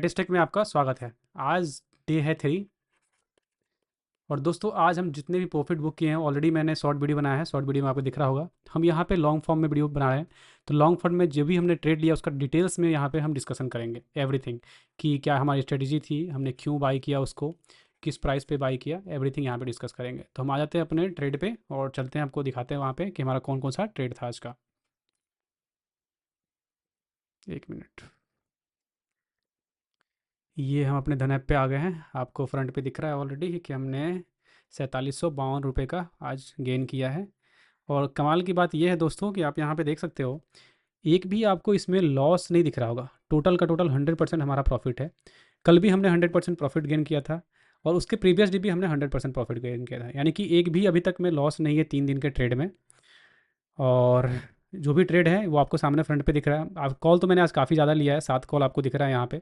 Statistic में आपका स्वागत है। आज डे है 3 और दोस्तों आज हम जितने भी प्रॉफिट बुक किए हैं ऑलरेडी मैंने शॉर्ट वीडियो बनाया है। शॉर्ट वीडियो में आपको दिख रहा होगा। हम यहाँ पे लॉन्ग फॉर्म में वीडियो बना रहे हैं। तो लॉन्ग फॉर्म में जो भी हमने ट्रेड लिया उसका डिटेल्स में यहाँ पे हम डिस्कशन करेंगे एवरीथिंग, कि क्या हमारी स्ट्रेटजी थी, हमने क्यों बाई किया उसको, किस प्राइस पे बाई किया, एवरीथिंग यहाँ पे डिस्कस करेंगे। तो हम आ जाते हैं अपने ट्रेड पे और चलते हैं, आपको दिखाते हैं वहाँ पे कि हमारा कौन कौन सा ट्रेड था आज का। एक मिनट, ये हम अपने धन ऐप पे आ गए हैं। आपको फ्रंट पे दिख रहा है ऑलरेडी कि हमने 4752 रुपये का आज गेन किया है। और कमाल की बात यह है दोस्तों कि आप यहाँ पे देख सकते हो, एक भी आपको इसमें लॉस नहीं दिख रहा होगा। टोटल का टोटल 100% हमारा प्रॉफिट है। कल भी हमने 100% प्रॉफिट गेन किया था और उसके प्रीवियस डे भी हमने 100% प्रॉफिट गेन किया था, यानी कि एक भी अभी तक में लॉस नहीं है 3 दिन के ट्रेड में। और जो भी ट्रेड है वो आपको सामने फ्रंट पे दिख रहा है। आप कॉल तो मैंने आज काफ़ी ज़्यादा लिया है, 7 कॉल आपको दिख रहा है यहाँ पे।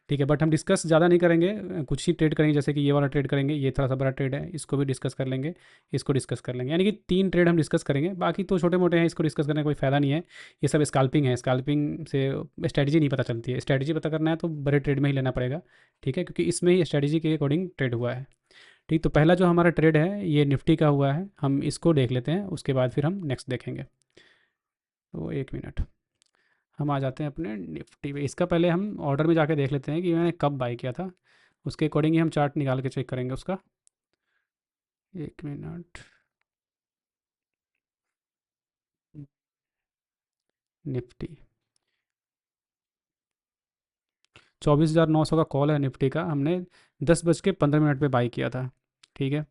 ठीक है, बट हम डिस्कस ज़्यादा नहीं करेंगे, कुछ ही ट्रेड करेंगे। जैसे कि ये वाला ट्रेड करेंगे, ये थोड़ा सा बड़ा ट्रेड है, इसको भी डिस्कस कर लेंगे, इसको डिस्कस कर लेंगे। यानी कि 3 ट्रेड हम डिस्कस करेंगे, बाकी तो छोटे मोटे हैं, इसको डिस्कस करने का कोई फ़ायदा नहीं है। ये सब स्कैल्पिंग है, स्कैल्पिंग से स्ट्रैटेजी नहीं पता चलती है। स्ट्रैटेजी पता करना है तो बड़े ट्रेड में ही लेना पड़ेगा। ठीक है, क्योंकि इसमें ही स्ट्रैटेजी के अकॉर्डिंग ट्रेड हुआ है। ठीक, तो पहला जो हमारा ट्रेड है ये निफ्टी का हुआ है, हम इसको देख लेते हैं, उसके बाद फिर हम नेक्स्ट देखेंगे। तो एक मिनट, हम आ जाते हैं अपने निफ्टी पे। इसका पहले हम ऑर्डर में जाके देख लेते हैं कि मैंने कब बाई किया था, उसके अकॉर्डिंग ही हम चार्ट निकाल के चेक करेंगे उसका। एक मिनट, निफ्टी 24,900 का कॉल है निफ्टी का, हमने 10:15 पे बाई किया था। ठीक है,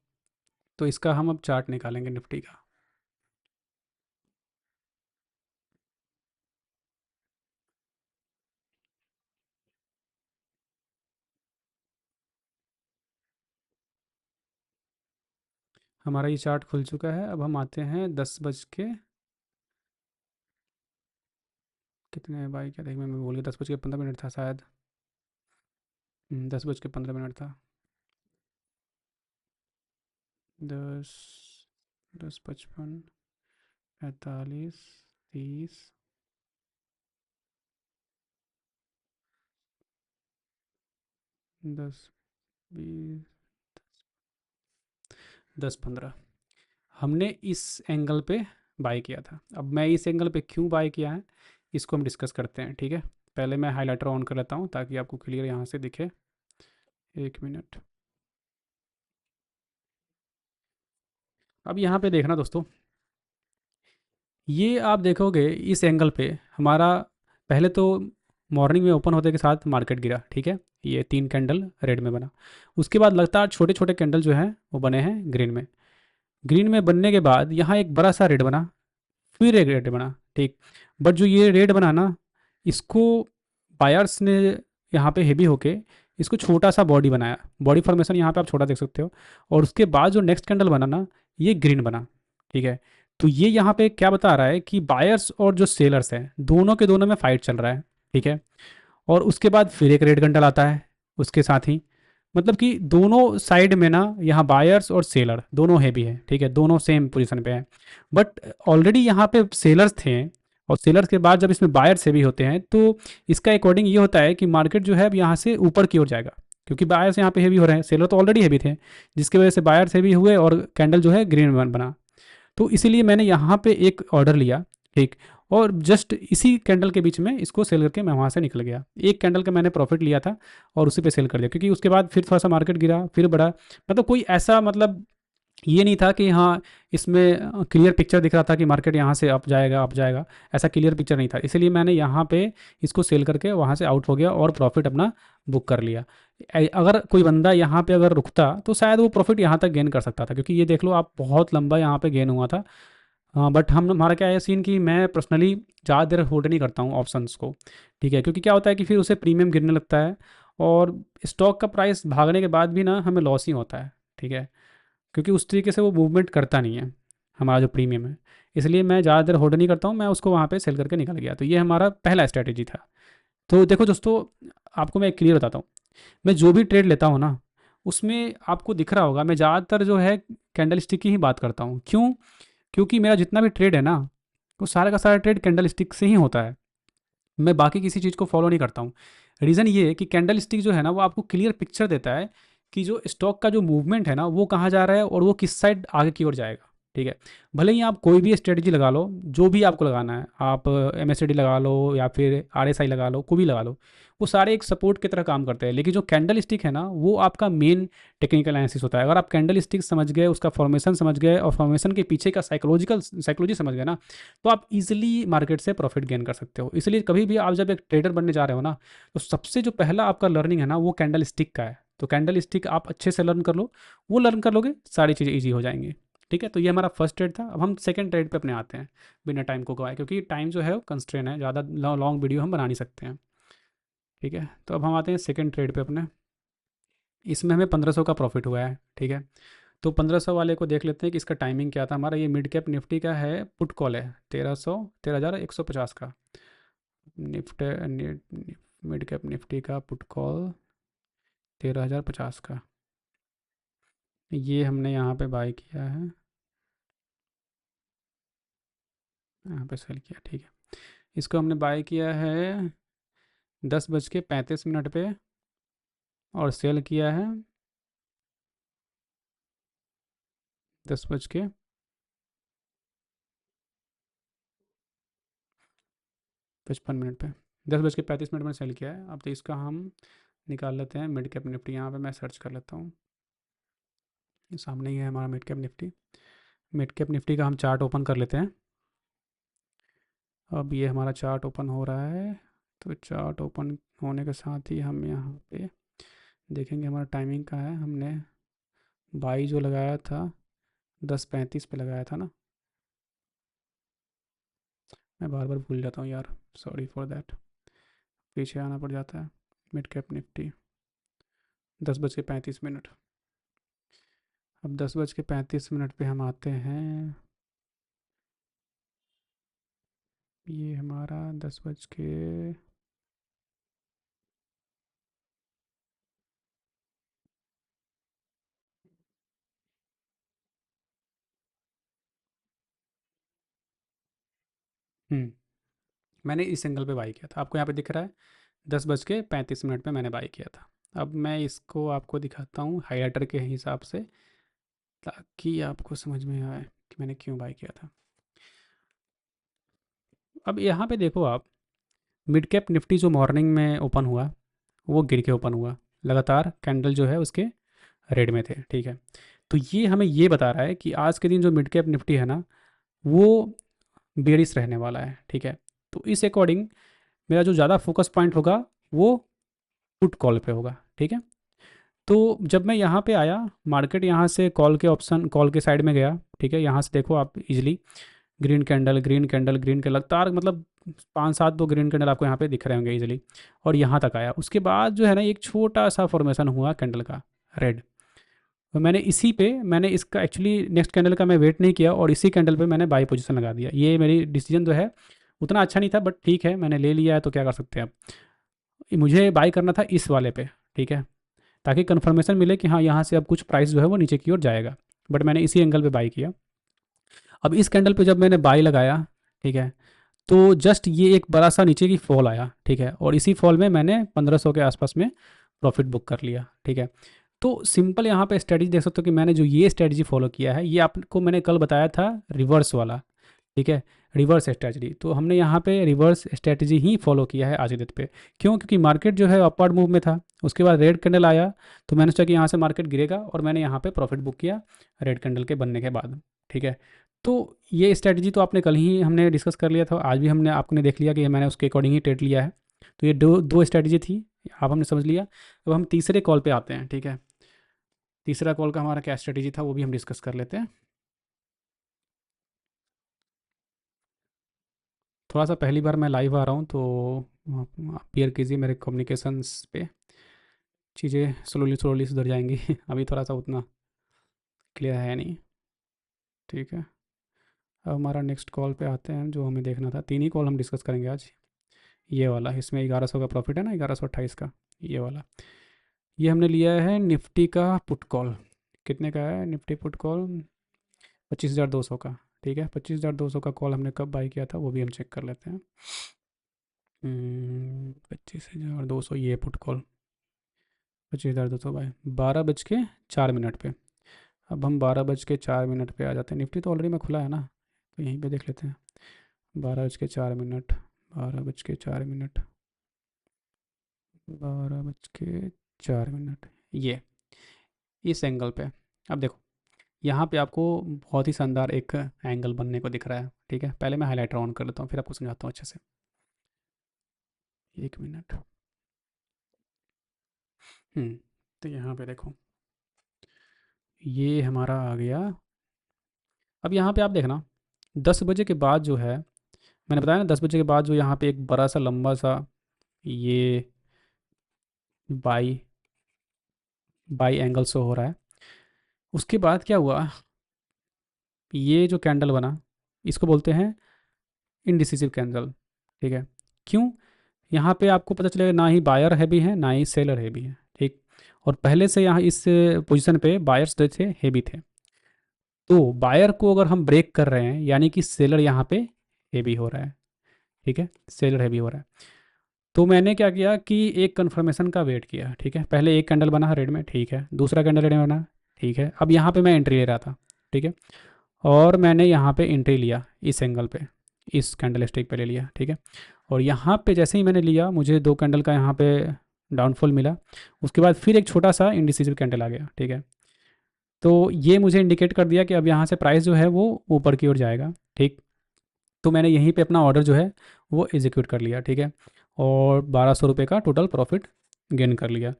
तो इसका हम अब चार्ट निकालेंगे निफ्टी का। हमारा ये चार्ट खुल चुका है। अब हम आते हैं 10 बज के कितने बाई क्या, देख मैं भूल गया, 10:15 था शायद। 10:15 था। 10, 10:55, 45, 30, 10, 20, 10:15 हमने इस एंगल पे बाय किया था। अब मैं इस एंगल पे क्यों बाय किया है इसको हम डिस्कस करते हैं। ठीक है, पहले मैं हाइलाइटर ऑन कर लेता हूँ ताकि आपको क्लियर यहाँ से दिखे। एक मिनट, अब यहाँ पे देखना दोस्तों, ये आप देखोगे इस एंगल पे हमारा पहले तो मॉर्निंग में ओपन होते के साथ मार्केट गिरा। ठीक है, ये 3 कैंडल रेड में बना। उसके बाद लगातार छोटे छोटे कैंडल जो हैं वो बने हैं ग्रीन में। ग्रीन में बनने के बाद यहाँ एक बड़ा सा रेड बना, फिर एक रेड बना। ठीक, बट जो ये रेड बना ना, इसको बायर्स ने यहाँ पे हेवी होके इसको छोटा सा बॉडी बनाया। बॉडी फॉर्मेशन यहाँ पे आप छोटा देख सकते हो। और उसके बाद जो नेक्स्ट कैंडल बना ना, ये ग्रीन बना। ठीक है, तो ये यहाँ पे क्या बता रहा है कि बायर्स और जो सेलर्स हैं दोनों के दोनों में फाइट चल रहा है। ठीक है, और उसके बाद फिर एक रेड कैंडल आता है उसके साथ ही। मतलब कि दोनों साइड में ना यहाँ बायर्स और सेलर दोनों हैवी है। ठीक है, दोनों सेम पोजीशन पे हैं। बट ऑलरेडी यहाँ पे सेलर्स थे, और सेलर्स के बाद जब इसमें बायर्स हैवी होते हैं तो इसका अकॉर्डिंग ये होता है कि मार्केट जो है अब यहाँ से ऊपर की ओर जाएगा, क्योंकि बायर्स यहाँ पे हैवी हो रहे हैं, सेलर तो ऑलरेडी हैवी थे, जिसकी वजह से बायर्स हैवी हुए और कैंडल जो है ग्रीन बना। तो इसीलिए मैंने यहाँ पे एक ऑर्डर लिया। ठीक, और जस्ट इसी कैंडल के बीच में इसको सेल करके मैं वहाँ से निकल गया। एक कैंडल का मैंने प्रॉफिट लिया था और उसी पे सेल कर दिया, क्योंकि उसके बाद फिर थोड़ा सा मार्केट गिरा, फिर बढ़ा। मतलब कोई ऐसा मतलब ये नहीं था कि हाँ इसमें क्लियर पिक्चर दिख रहा था कि मार्केट यहाँ से अप जाएगा अप जाएगा, ऐसा क्लियर पिक्चर नहीं था। इसीलिए मैंने यहाँ पे इसको सेल करके वहाँ से आउट हो गया और प्रॉफिट अपना बुक कर लिया। अगर कोई बंदा यहाँ पे अगर रुकता तो शायद वो प्रॉफिट यहाँ तक गेन कर सकता था, क्योंकि ये देख लो आप बहुत लंबा यहाँ पे गेन हुआ था। हाँ, बट हम हमारा क्या है सीन कि मैं पर्सनली ज़्यादा देर होल्ड नहीं करता हूँ ऑप्शंस को। ठीक है, क्योंकि क्या होता है कि फिर उसे प्रीमियम गिरने लगता है और स्टॉक का प्राइस भागने के बाद भी ना हमें लॉस ही होता है। ठीक है, क्योंकि उस तरीके से वो मूवमेंट करता नहीं है हमारा जो प्रीमियम है। इसलिए मैं ज़्यादा देर होल्ड नहीं करता हूँ, मैं उसको वहाँ पे सेल करके निकल गया। तो ये हमारा पहला स्ट्रैटेजी था। तो देखो दोस्तों, आपको मैं क्लियर बताता हूँ, मैं जो भी ट्रेड लेता हूँ ना उसमें आपको दिख रहा होगा मैं ज़्यादातर जो है कैंडल स्टिक की ही बात करता हूँ। क्यों? क्योंकि मेरा जितना भी ट्रेड है ना वो सारा का सारा ट्रेड कैंडल स्टिक से ही होता है। मैं बाकी किसी चीज़ को फॉलो नहीं करता हूँ। रीज़न ये है कि कैंडल स्टिक जो है ना वो आपको क्लियर पिक्चर देता है कि जो स्टॉक का जो मूवमेंट है ना वो कहाँ जा रहा है और वो किस साइड आगे की ओर जाएगा। ठीक है, भले ही आप कोई भी स्ट्रेटजी लगा लो, जो भी आपको लगाना है, आप MACD लगा लो या फिर RSI लगा लो, कोई भी लगा लो, वो सारे एक सपोर्ट की तरह काम करते हैं। लेकिन जो कैंडल स्टिक है ना वो आपका मेन टेक्निकल एनालिसिस होता है। अगर आप कैंडल स्टिक समझ गए, उसका फॉर्मेशन समझ गए और फॉर्मेशन के पीछे का साइकोलॉजी समझ गए ना, तो आप इजीली मार्केट से प्रॉफिट गेन कर सकते हो। इसलिए कभी भी आप जब एक ट्रेडर बनने जा रहे हो ना, तो सबसे जो पहला आपका लर्निंग है ना वो कैंडल स्टिक का है। तो कैंडल स्टिक आप अच्छे से लर्न कर लो, वो लर्न कर लोगे सारी चीज़ें ईजी हो जाएंगी। ठीक है, तो ये हमारा फर्स्ट ट्रेड था। अब हम सेकंड ट्रेड पे अपने आते हैं बिना टाइम को गवाए, क्योंकि टाइम जो है वो कंस्ट्रेन है, ज़्यादा लॉन्ग वीडियो हम बना नहीं सकते हैं। ठीक है, तो अब हम आते हैं सेकंड ट्रेड पे अपने। इसमें हमें 1500 का प्रॉफिट हुआ है। ठीक है, तो 1500 वाले को देख लेते हैं कि इसका टाइमिंग क्या था। हमारा ये मिड कैप निफ्टी का है, पुट कॉल है 13,150 का। मिड कैप निफ्टी का पुट कॉल 13,050 का, ये हमने यहाँ पे बाय किया है, यहाँ पे सेल किया। ठीक है, इसको हमने बाय किया है 10:35 पे और सेल किया है 10:55 पे। 10:35 में सेल किया है। अब तो इसका हम निकाल लेते हैं मिड कैप निफ्टी। यहाँ पे मैं सर्च कर लेता हूँ, ये सामने ही है हमारा mid cap Nifty. Mid cap Nifty का हम चार्ट ओपन कर लेते हैं। अब ये हमारा चार्ट ओपन हो रहा है, तो चार्ट ओपन होने के साथ ही हम यहाँ पे देखेंगे हमारा टाइमिंग का है। हमने बाई जो लगाया था 10:35 पे लगाया था ना, मैं बार बार भूल जाता हूँ यार, सॉरी फॉर दैट, पीछे आना पड़ जाता है। Mid cap Nifty 10:35। अब 10:35 पे हम आते हैं, ये हमारा 10 बज के मैंने इस एंगल पे बाई किया था, आपको यहाँ पे दिख रहा है 10:35 पे मैंने बाई किया था। अब मैं इसको आपको दिखाता हूँ हाईलाइटर के हिसाब से, ताकि आपको समझ में आए कि मैंने क्यों बाई किया था। अब यहाँ पे देखो आप, मिड कैप निफ्टी जो मॉर्निंग में ओपन हुआ वो गिर के ओपन हुआ, लगातार कैंडल जो है उसके रेड में थे। ठीक है, तो ये हमें ये बता रहा है कि आज के दिन जो मिड कैप निफ्टी है ना वो बेरिश रहने वाला है। ठीक है, तो इस अकॉर्डिंग मेरा जो ज़्यादा फोकस पॉइंट होगा वो पुट कॉल पे होगा। ठीक है, तो जब मैं यहाँ पे आया, मार्केट यहाँ से कॉल के ऑप्शन, कॉल के साइड में गया। ठीक है, यहाँ से देखो आप easily green candle green candle green candle लगातार, मतलब 5-7 तो ग्रीन कैंडल आपको यहाँ पे दिख रहे होंगे इजीली, और यहाँ तक आया। उसके बाद जो है ना एक छोटा सा फॉर्मेशन हुआ कैंडल का, रेड। तो मैंने इसका एक्चुअली नेक्स्ट कैंडल का मैं वेट नहीं किया और इसी कैंडल पे मैंने बाई पोजीशन लगा दिया। ये मेरी डिसीजन जो है उतना अच्छा नहीं था, बट ठीक है मैंने ले लिया है, तो क्या कर सकते हैं अब। मुझे बाई करना था इस वाले पे। ठीक है, ताकि कन्फर्मेशन मिले कि हाँ यहाँ से अब कुछ प्राइस जो है वो नीचे की ओर जाएगा, बट मैंने इसी एंगल पे बाई किया। अब इस कैंडल पे जब मैंने बाई लगाया, ठीक है, तो जस्ट ये एक बड़ा सा नीचे की फॉल आया। ठीक है, और इसी फॉल में मैंने 1500 के आसपास में प्रॉफिट बुक कर लिया। ठीक है, तो सिंपल यहाँ पे स्ट्रेटजी देख सकते हो कि मैंने जो ये स्ट्रेटजी फॉलो किया है, ये आपको मैंने कल बताया था रिवर्स वाला। ठीक है, रिवर्स स्ट्रेटजी, तो हमने यहाँ पे रिवर्स स्ट्रेटजी ही फॉलो किया है आज के डेट पे। क्यों? क्योंकि मार्केट जो है अपवर्ड मूव में था, उसके बाद रेड कैंडल आया, तो मैंने सोचा कि यहाँ से मार्केट गिरेगा और मैंने यहाँ पे प्रॉफिट बुक किया रेड कैंडल के बनने के बाद। ठीक है, तो ये स्ट्रेटजी तो आपने कल ही हमने डिस्कस कर लिया था, आज भी हमने आपने देख लिया कि मैंने उसके अकॉर्डिंग ही ट्रेड लिया है। तो ये दो दो स्ट्रेटजी थी, आप हमने समझ लिया। अब हम तीसरे कॉल पे आते हैं। ठीक है, तीसरा कॉल का हमारा क्या स्ट्रेटजी था वो भी हम डिस्कस कर लेते हैं। थोड़ा सा पहली बार मैं लाइव आ रहा हूँ, तो आप बियर कीजिए, मेरे कम्युनिकेशंस पे चीज़ें स्लोली स्लोली सुधर जाएंगी अभी थोड़ा सा उतना क्लियर है नहीं। ठीक है, अब हमारा नेक्स्ट कॉल पे आते हैं जो हमें देखना था। तीन ही कॉल हम डिस्कस करेंगे आज। ये वाला, इसमें 1100 का प्रॉफिट है ना, 1128 का, ये वाला। ये हमने लिया है निफ्टी का पुट कॉल। कितने का है निफ्टी पुट कॉल? 25,200 का। ठीक है, 25,200 का कॉल हमने कब बाई किया था वो भी हम चेक कर लेते हैं। 25,200 ये पुट कॉल 25,200 बाय 12 बज के 4 मिनट पे। अब हम 12 बज के 4 मिनट पे आ जाते हैं। निफ्टी तो ऑलरेडी में खुला है ना, तो यहीं पे देख लेते हैं। 12 बज के 4 मिनट, 12 बज के 4 मिनट, 12 बज के 4 मिनट, ये इस एंगल पे। अब देखो यहाँ पे आपको बहुत ही शानदार एक एंगल बनने को दिख रहा है, ठीक है। पहले मैं हाईलाइटर ऑन कर लेता हूँ, फिर आपको समझाता हूँ अच्छे से। 1 मिनट। तो यहाँ पे देखो, ये हमारा आ गया। अब यहाँ पे आप देखना 10 बजे के बाद जो है, मैंने बताया ना 10 बजे के बाद जो यहाँ पे एक बड़ा सा लंबा सा ये बाई बाई एंगल शो हो रहा है। उसके बाद क्या हुआ, ये जो कैंडल बना इसको बोलते हैं इनडिसिसिव कैंडल, ठीक है। क्यों? यहाँ पे आपको पता चलेगा ना ही बायर हैवी है ना ही सेलर हैवी है, ठीक। और पहले से यहाँ इस पोजीशन पे बायर्स जो थे हैवी थे। तो बायर को अगर हम ब्रेक कर रहे हैं यानी कि सेलर यहाँ पे हैवी हो रहा है, ठीक है, सेलर हैवी हो रहा है। तो मैंने क्या किया कि एक कन्फर्मेशन का वेट किया, ठीक है। पहले एक कैंडल बना रेड में, ठीक है, दूसरा कैंडल रेड में बना, ठीक है। अब यहाँ पे मैं एंट्री ले रहा था, ठीक है, और मैंने यहाँ पे एंट्री लिया इस एंगल पे, इस कैंडल स्टिक पे ले लिया, ठीक है। और यहाँ पे जैसे ही मैंने लिया मुझे 2 कैंडल का यहाँ पे डाउनफॉल मिला। उसके बाद फिर एक छोटा सा इंडिसिसिव कैंडल आ गया, ठीक है। तो ये मुझे इंडिकेट कर दिया कि अब यहाँ से प्राइस जो है वो ऊपर की ओर जाएगा, ठीक। तो मैंने यहीं पे अपना ऑर्डर जो है वो एग्जीक्यूट कर लिया, ठीक है। और 1200 रुपये का टोटल प्रॉफिट गेन कर लिया।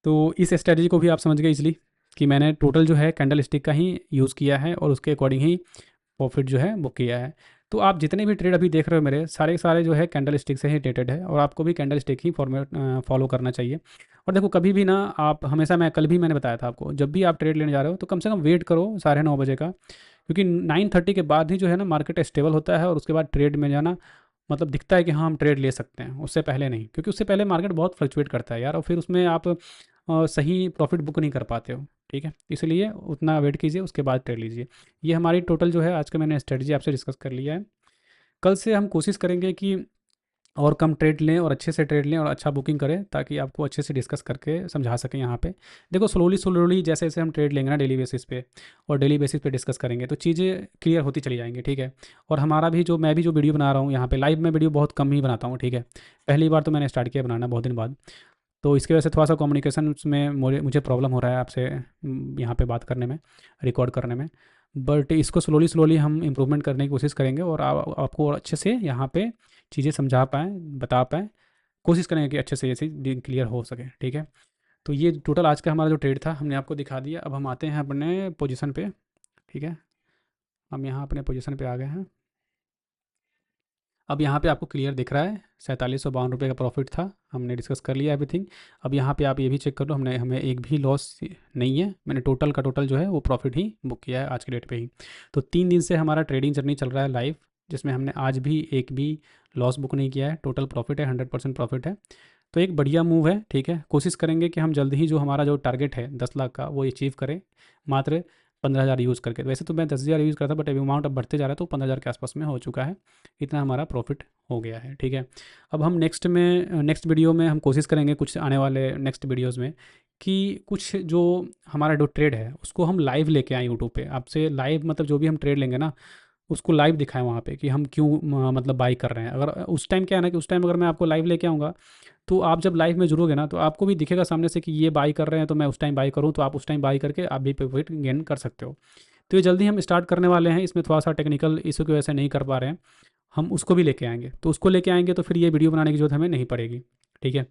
तो इस स्ट्रेटजी को भी आप समझ गए इसलिए कि मैंने टोटल जो है कैंडल स्टिक का ही यूज़ किया है और उसके अकॉर्डिंग ही प्रॉफिट जो है बुक किया है। तो आप जितने भी ट्रेड अभी देख रहे हो मेरे सारे सारे जो है कैंडल स्टिक से ही रिलेटेड है, और आपको भी कैंडल स्टिक ही फॉर्मेट फॉलो करना चाहिए। और देखो कभी भी ना आप हमेशा, मैं कल भी मैंने बताया था आपको, जब भी आप ट्रेड लेने जा रहे हो तो कम से कम वेट करो 9:30 बजे का, क्योंकि 9:30 के बाद ही जो है ना मार्केट स्टेबल होता है और उसके बाद ट्रेड में जाना मतलब दिखता है कि हाँ हम ट्रेड ले सकते हैं। उससे पहले नहीं, क्योंकि उससे पहले मार्केट बहुत फ्लक्चुएट करता है यार, और फिर उसमें आप सही प्रॉफिट बुक नहीं कर पाते हो, ठीक है। इसलिए उतना वेट कीजिए, उसके बाद ट्रेड लीजिए। ये हमारी टोटल जो है आज का मैंने स्ट्रेटजी आपसे डिस्कस कर लिया है। कल से हम कोशिश करेंगे कि और कम ट्रेड लें और अच्छे से ट्रेड लें और अच्छा बुकिंग करें, ताकि आपको अच्छे से डिस्कस करके समझा सकें यहाँ पे। देखो स्लोली स्लोली जैसे जैसे हम ट्रेड लेंगे ना डेली बेसिस पे, और डेली बेसिस पे डिस्कस करेंगे तो चीज़ें क्लियर होती चली जाएंगी, ठीक है। और हमारा भी जो, मैं भी जो वीडियो बना रहा हूँ यहाँ पे लाइव में वीडियो बहुत कम ही बनाता हूँ, ठीक है। पहली बार तो मैंने स्टार्ट किया बनाना बहुत दिन बाद, तो इसकी वजह से थोड़ा सा कम्युनिकेशन में मुझे प्रॉब्लम हो रहा है आपसे यहाँ पे बात करने में, रिकॉर्ड करने में। बट इसको स्लोली स्लोली हम इम्प्रूवमेंट करने की कोशिश करेंगे और आपको और अच्छे से यहाँ पे चीज़ें समझा पाएँ, बता पाएँ। कोशिश करेंगे कि अच्छे से ये चीज़ क्लियर हो सके, ठीक है। तो ये टोटल आज का हमारा जो ट्रेड था हमने आपको दिखा दिया। अब हम आते हैं अपने पोजीशन पे, ठीक है। हम यहाँ अपने पोजीशन पे आ गए हैं। अब यहाँ पे आपको क्लियर दिख रहा है 4752 रुपये का प्रॉफिट था, हमने डिस्कस कर लिया एवरीथिंग। अब यहाँ पे आप ये भी चेक कर लो, हमें एक भी लॉस नहीं है, मैंने टोटल का टोटल जो है वो प्रॉफिट ही बुक किया है आज के डेट पे ही। तो 3 दिन से हमारा ट्रेडिंग जर्नी चल रहा है लाइव, जिसमें हमने आज भी एक भी लॉस बुक नहीं किया है, टोटल प्रॉफिट है, 100% प्रॉफिट है। तो एक बढ़िया मूव है, ठीक है। कोशिश करेंगे कि हम जल्द ही जो हमारा जो टारगेट है 10 लाख का वो अचीव करें, मात्र 15,000 यूज़ करके। वैसे तो मैं 10,000 यूज़ करता, बट अभी अमाउंट अब बढ़ते जा रहा है तो 15,000 के आसपास में हो चुका है। इतना हमारा प्रॉफिट हो गया है, ठीक है। अब हम नेक्स्ट वीडियो में हम कोशिश करेंगे कुछ आने वाले नेक्स्ट वीडियोज़ में कि कुछ जो हमारा जो ट्रेड है उसको हम लाइव लेके आएँ यूट्यूब पे आपसे। लाइव मतलब जो भी हम ट्रेड लेंगे ना उसको लाइव दिखाएं वहाँ पे कि हम क्यों मतलब बाई कर रहे हैं। अगर उस टाइम क्या है ना कि उस टाइम अगर मैं आपको लाइव लेके आऊँगा तो आप जब लाइव में जुड़ोगे ना तो आपको भी दिखेगा सामने से कि ये बाई कर रहे हैं, तो मैं उस टाइम बाई करूँ, तो आप उस टाइम बाई करके आप भी प्रॉफिट गेन कर सकते हो। तो ये जल्दी हम स्टार्ट करने वाले हैं, इसमें थोड़ा सा टेक्निकल इशू की वजह से नहीं कर पा रहे हैं। हम उसको भी लेके आएंगे, तो उसको लेके आएंगे तो फिर ये वीडियो बनाने की जरूरत हमें नहीं पड़ेगी, ठीक है।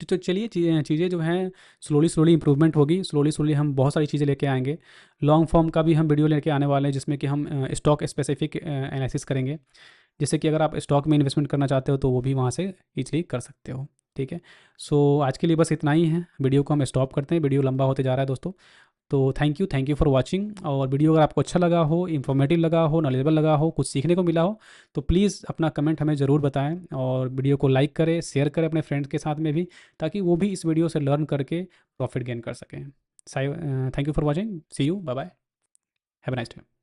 तो चलिए चीज़ें जो हैं स्लोली स्लोली इंप्रूवमेंट होगी, स्लोली स्लोली हम बहुत सारी चीज़ें लेके आएंगे। लॉन्ग फॉर्म का भी हम वीडियो लेके आने वाले हैं जिसमें कि हम स्टॉक स्पेसिफिक एनालिसिस करेंगे, जैसे कि अगर आप स्टॉक में इन्वेस्टमेंट करना चाहते हो तो वो भी वहाँ से ईजिली कर सकते हो, ठीक है। सो आज के लिए बस इतना ही है, वीडियो को हम स्टॉप करते हैं, वीडियो लंबा होते जा रहा है दोस्तों। तो थैंक यू फॉर वाचिंग। और वीडियो अगर आपको अच्छा लगा हो, इन्फॉर्मेटिव लगा हो, नॉलेजेबल लगा हो, कुछ सीखने को मिला हो, तो प्लीज़ अपना कमेंट हमें ज़रूर बताएं और वीडियो को लाइक करें, शेयर करें अपने फ्रेंड्स के साथ में भी, ताकि वो भी इस वीडियो से लर्न करके प्रॉफिट गेन कर सकें। Thank you for watching, see you, bye bye, have a nice day.